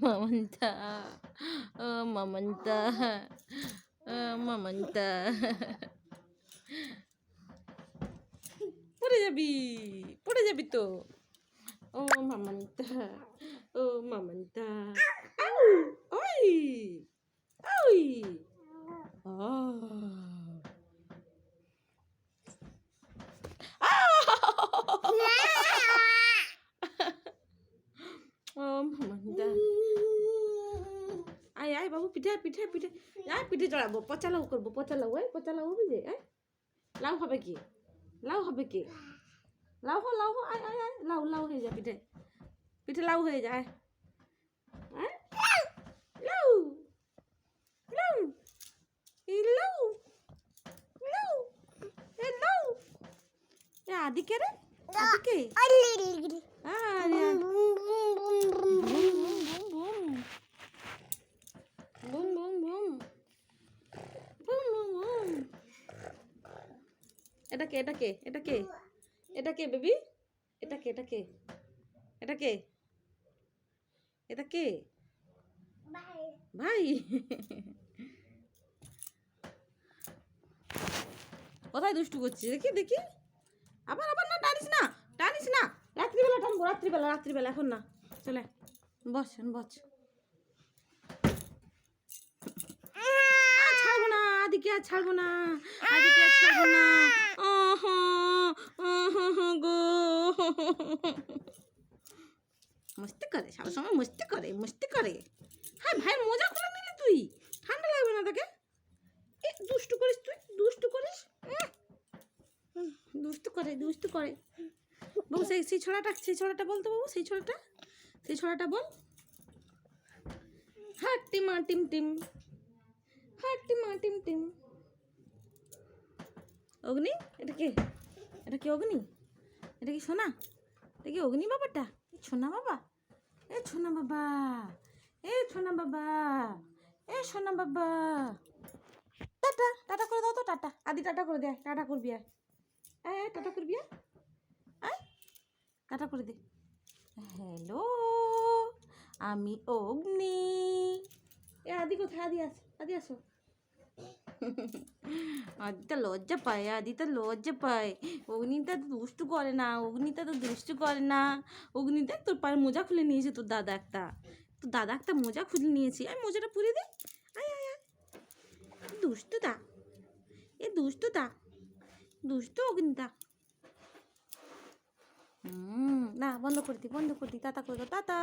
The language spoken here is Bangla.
মামন্তা, ও মামন্তা, ও মামন্তা। পড়ে যাবি, পড়ে যাবি তো। ও মামন্তা, ও মামন্তা। আউ, ওই, ওই। ও মামন্তা। আয় আয় বাবু, পিঠে পিঠে পিঠে, আয় পিঠে চড়াবো, পচা লাউ করবো, পচা লাউ, পচা লাউ হবি যে, লাউ হবে কি, লাউ হবে কি, লাউ হো, লাউ হো, আয় আয় আয়, লাউ লাউ হয়ে যা পিঠে, পিঠে লাউ হয়ে যায়, লাউ লাউ, এই লাউ লাউ, এ লাউ, এ আদিকে রে, আদিকে, আরে boom boom boom, boom boom boom. এটা কে, এটা কে, এটা কে, এটা কে বেবি, এটা কে, এটা কে, এটা কে, এটা কে, ভাই। কোথায় দুষ্টু করছিস দেখি দেখি, আবার আবার না, টানিস না, টানিস না, রাত্রিবেলা টানবো, রাত্রিবেলা, রাত্রিবেলা, এখন না, চলে বস বস। ছাড়বো না আদিকে, আর ছাড়বো না, আদিকে আর ছাড়বো না। গো মস্তি করে, সারা সময় মস্তি করে, মস্তি করে। হ্যাঁ ভাই, মজা করে নিলি তুই, ঠান্ডা লাগবে না তোকে? এ দুষ্টু করিস তুই, দুষ্টু করিস, দুষ্টু করে, দুষ্টু করে। বাবু সেই সেই ছড়াটা, সেই ছড়াটা বলতো বাবু, সেই ছড়াটা, সেই ছড়াটা বল। হাট্টি মা টিম টিম, হাট্টি মা টিম টিম। অগ্নি, এটা কে, এটা কি অগ্নি, এটা কি সোনা, এটা কি অগ্নি বাবাটা, সোনা বাবা, এ সোনা বাবা, এ সোনা বাবা, এ সোনা বাবা। টাটা, টাটা করে দাও তো, টাটা, আদি টাটা করে দে, টাটা করবি, আয় টাটা করবি, আয় টাটা করে দে। হ্যালো, আমি অগ্নি। এ আদি কোথায়, আদি আস, আদি আসো। আদিটা লজ্জা পায়, আদিটা লজ্জা পায়। অগ্নিটা তো দুষ্টু করে না, অগ্নিটা তো দুষ্টু করে না। অগ্নিটা তোর পায়ের মোজা খুলে নিয়েছে তোর দাদা একটা, তোর দাদা একটা মোজা খুলে নিয়েছি, আমি মোজাটা পুড়ে দিই। আয় আয় আয়, দুষ্টু দা, এ দুষ্টু দা, দুষ্টু অগ্নিটা। না বন্ধ করে দি, বন্ধ করে দি, টাটা করে দাও, টাটা।